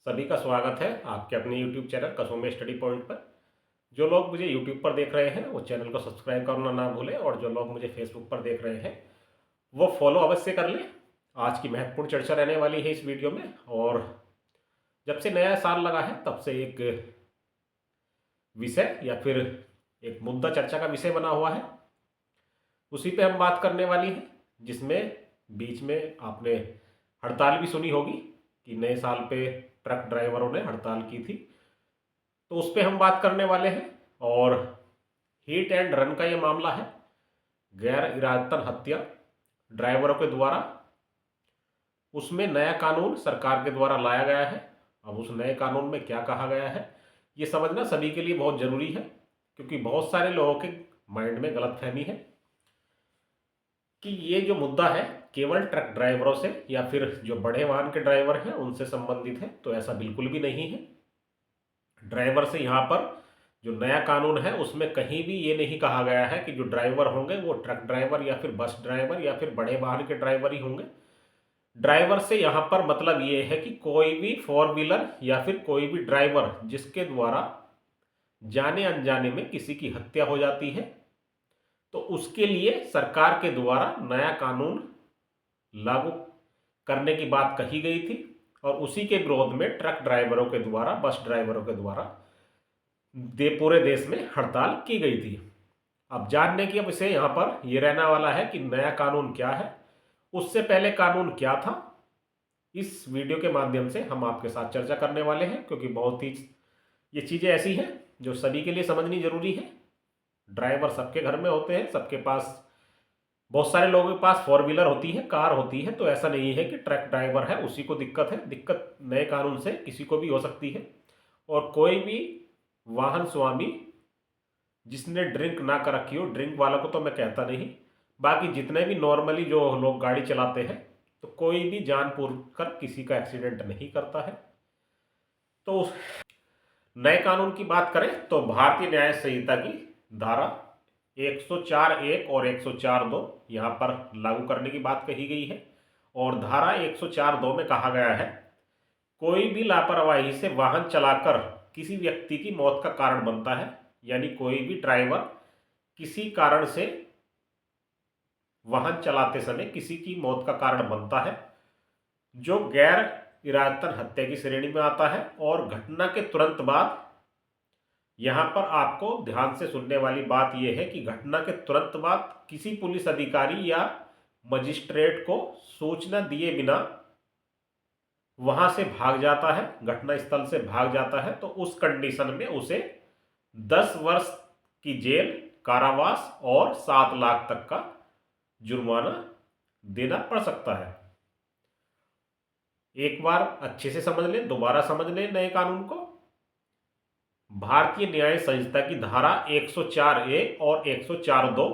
सभी का स्वागत है आपके अपने YouTube चैनल कसौम्य स्टडी पॉइंट पर। जो लोग मुझे YouTube पर देख रहे हैं वो चैनल को सब्सक्राइब करना ना भूलें और जो लोग मुझे Facebook पर देख रहे हैं वो फॉलो अवश्य कर लें। आज की महत्वपूर्ण चर्चा रहने वाली है इस वीडियो में। और जब से नया साल लगा है तब से एक विषय या फिर एक मुद्दा चर्चा का विषय बना हुआ है, उसी पे हम बात करने वाली है। जिसमें बीच में आपने हड़ताल भी सुनी होगी कि नए साल पे ट्रक ड्राइवरों ने हड़ताल की थी, तो उस पर हम बात करने वाले हैं। और हिट एंड रन का ये मामला है, गैर इरादतन हत्या ड्राइवरों के द्वारा। उसमें नया कानून सरकार के द्वारा लाया गया है। अब उस नए कानून में क्या कहा गया है ये समझना सभी के लिए बहुत ज़रूरी है, क्योंकि बहुत सारे लोगों के माइंड में गलतफहमी है कि ये जो मुद्दा है केवल ट्रक ड्राइवरों से या फिर जो बड़े वाहन के ड्राइवर हैं उनसे संबंधित है। तो ऐसा बिल्कुल भी नहीं है। ड्राइवर से यहाँ पर जो नया कानून है उसमें कहीं भी ये नहीं कहा गया है कि जो ड्राइवर होंगे वो ट्रक ड्राइवर या फिर बस ड्राइवर या फिर बड़े वाहन के ड्राइवर ही होंगे। ड्राइवर से यहाँ पर मतलब ये है कि कोई भी फोर व्हीलर या फिर कोई भी ड्राइवर जिसके द्वारा जाने अनजाने में किसी की हत्या हो जाती है, तो उसके लिए सरकार के द्वारा नया कानून लागू करने की बात कही गई थी। और उसी के विरोध में ट्रक ड्राइवरों के द्वारा, बस ड्राइवरों के द्वारा पूरे देश में हड़ताल की गई थी। अब जानने की अब इसे यहाँ पर ये रहना वाला है कि नया कानून क्या है, उससे पहले कानून क्या था। इस वीडियो के माध्यम से हम आपके साथ चर्चा करने वाले हैं, क्योंकि बहुत ही ये चीज़ें ऐसी हैं जो सभी के लिए समझनी जरूरी है। ड्राइवर सबके घर में होते हैं, सबके पास, बहुत सारे लोगों के पास फोर व्हीलर होती है, कार होती है। तो ऐसा नहीं है कि ट्रक ड्राइवर है उसी को दिक्कत है। दिक्कत नए कानून से किसी को भी हो सकती है। और कोई भी वाहन स्वामी जिसने ड्रिंक ना कर रखी हो, ड्रिंक वाला को तो मैं कहता नहीं, बाकी जितने भी नॉर्मली जो लोग गाड़ी चलाते हैं, तो कोई भी जानबूझ कर किसी का एक्सीडेंट नहीं करता है। तो नए कानून की बात करें तो भारतीय न्याय संहिता की धारा 104(1) और 104(2) यहाँ पर लागू करने की बात कही गई है। और धारा 104(2) में कहा गया है, कोई भी लापरवाही से वाहन चलाकर किसी व्यक्ति की मौत का कारण बनता है, यानी कोई भी ड्राइवर किसी कारण से वाहन चलाते समय किसी की मौत का कारण बनता है, जो गैर इरादतन हत्या की श्रेणी में आता है। और घटना के तुरंत बाद, यहाँ पर आपको ध्यान से सुनने वाली बात यह है कि घटना के तुरंत बाद किसी पुलिस अधिकारी या मजिस्ट्रेट को सूचना दिए बिना वहां से भाग जाता है, घटना स्थल से भाग जाता है, तो उस कंडीशन में उसे 10 वर्ष की जेल, कारावास और 7 लाख तक का जुर्माना देना पड़ सकता है। एक बार अच्छे से समझ लें, दोबारा समझ लें नए कानून को। भारतीय न्याय संहिता की धारा 104(1) और 104(2),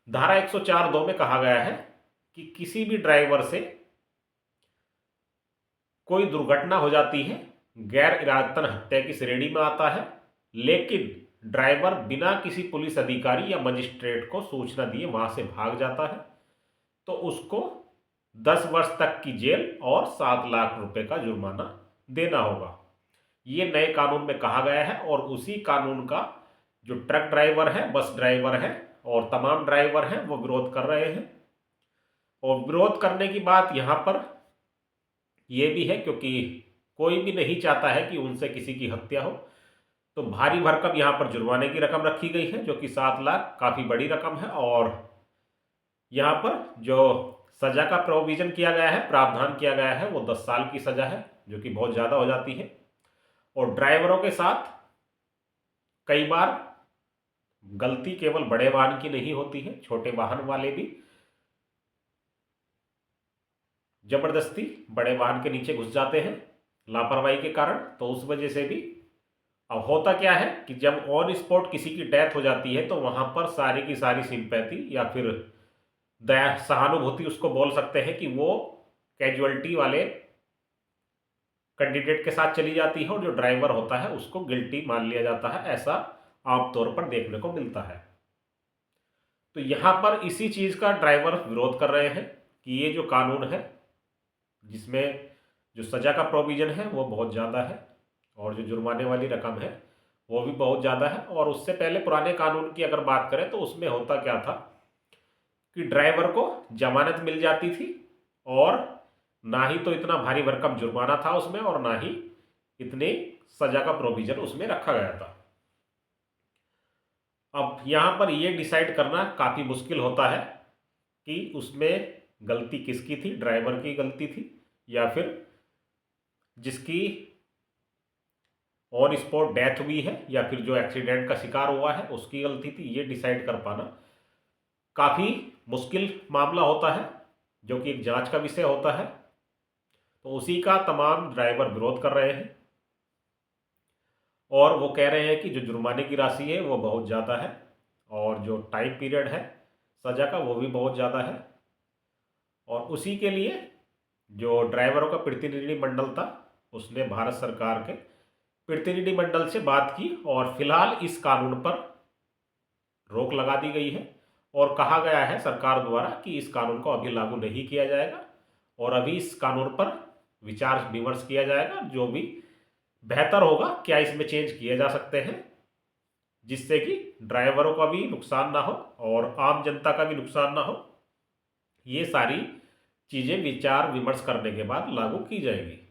धारा 104(2) में कहा गया है कि किसी भी ड्राइवर से कोई दुर्घटना हो जाती है, गैर इरादतन हत्या की श्रेणी में आता है, लेकिन ड्राइवर बिना किसी पुलिस अधिकारी या मजिस्ट्रेट को सूचना दिए वहां से भाग जाता है, तो उसको 10 वर्ष तक की जेल और 7 लाख रुपए का जुर्माना देना होगा। ये नए कानून में कहा गया है। और उसी कानून का जो ट्रक ड्राइवर है, बस ड्राइवर है और तमाम ड्राइवर हैं वो विरोध कर रहे हैं। और विरोध करने की बात यहाँ पर यह भी है क्योंकि कोई भी नहीं चाहता है कि उनसे किसी की हत्या हो। तो भारी भरकम यहाँ पर जुर्माने की रकम रखी गई है, जो कि 7 लाख काफ़ी बड़ी रकम है। और यहाँ पर जो सजा का प्रोविजन किया गया है, प्रावधान किया गया है, वो 10 साल की सजा है, जो कि बहुत ज़्यादा हो जाती है। और ड्राइवरों के साथ कई बार गलती केवल बड़े वाहन की नहीं होती है, छोटे वाहन वाले भी जबरदस्ती बड़े वाहन के नीचे घुस जाते हैं लापरवाही के कारण। तो उस वजह से भी अब होता क्या है कि जब ऑन स्पॉट किसी की डेथ हो जाती है, तो वहां पर सारी की सारी सिंपैथी या फिर दया, सहानुभूति उसको बोल सकते हैं कि वो कैजुअलिटी वाले कैंडिडेट के साथ चली जाती है, और जो ड्राइवर होता है उसको गिल्टी मान लिया जाता है। ऐसा आमतौर पर देखने को मिलता है। तो यहां पर इसी चीज का ड्राइवर विरोध कर रहे हैं कि ये जो कानून है, जिसमें जो सज़ा का प्रोविज़न है वो बहुत ज़्यादा है और जो जुर्माने वाली रकम है वो भी बहुत ज़्यादा है। और उससे पहले पुराने कानून की अगर बात करें तो उसमें होता क्या था कि ड्राइवर को जमानत मिल जाती थी और ना ही तो इतना भारी भरकम जुर्माना था उसमें और ना ही इतनी सज़ा का प्रोविज़न उसमें रखा गया था। अब यहाँ पर ये डिसाइड करना काफ़ी मुश्किल होता है कि उसमें गलती किसकी थी, ड्राइवर की गलती थी या फिर जिसकी ऑन स्पॉट डेथ हुई है या फिर जो एक्सीडेंट का शिकार हुआ है उसकी गलती थी। ये डिसाइड कर पाना काफ़ी मुश्किल मामला होता है जो कि एक जांच का विषय होता है। तो उसी का तमाम ड्राइवर विरोध कर रहे हैं और वो कह रहे हैं कि जो जुर्माने की राशि है वो बहुत ज़्यादा है और जो टाइम पीरियड है सज़ा का वो भी बहुत ज़्यादा है। और उसी के लिए जो ड्राइवरों का प्रतिनिधि मंडल था उसने भारत सरकार के प्रतिनिधि मंडल से बात की और फिलहाल इस कानून पर रोक लगा दी गई है और कहा गया है सरकार द्वारा कि इस कानून को अभी लागू नहीं किया जाएगा और अभी इस कानून पर विचार विमर्श किया जाएगा। जो भी बेहतर होगा क्या इसमें चेंज किए जा सकते हैं जिससे कि ड्राइवरों का भी नुकसान ना हो और आम जनता का भी नुकसान ना हो। ये सारी चीज़ें विचार विमर्श करने के बाद लागू की जाएगी।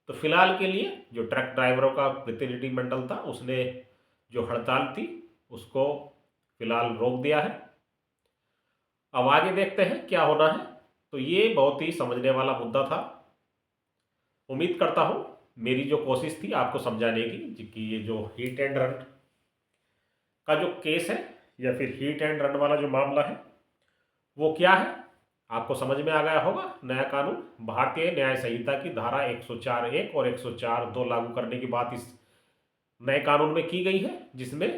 तो फिलहाल के लिए जो ट्रक ड्राइवरों का प्रतिनिधि मंडल था उसने जो हड़ताल थी उसको फिलहाल रोक दिया है। अब आगे देखते हैं क्या होना है। तो ये बहुत ही समझने वाला मुद्दा था। उम्मीद करता हूँ मेरी जो कोशिश थी आपको समझाने की कि ये जो हिट एंड रन का जो केस है या फिर हिट एंड रन वाला जो मामला है वो क्या है आपको समझ में आ गया होगा। नया कानून भारतीय न्याय संहिता की धारा 104(1) और 104(2) लागू करने की बात इस नए कानून में की गई है जिसमें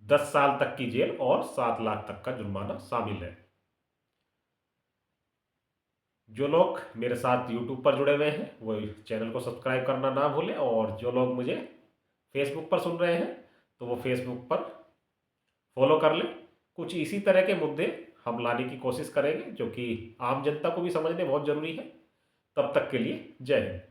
10 साल तक की जेल और 7 लाख तक का जुर्माना शामिल है। जो लोग मेरे साथ YouTube पर जुड़े हुए हैं वो चैनल को सब्सक्राइब करना ना भूलें और जो लोग मुझे फेसबुक पर सुन रहे हैं तो वो फेसबुक पर फॉलो कर लें। कुछ इसी तरह के मुद्दे हम लाने की कोशिश करेंगे जो कि आम जनता को भी समझने बहुत ज़रूरी है। तब तक के लिए जय हिंद।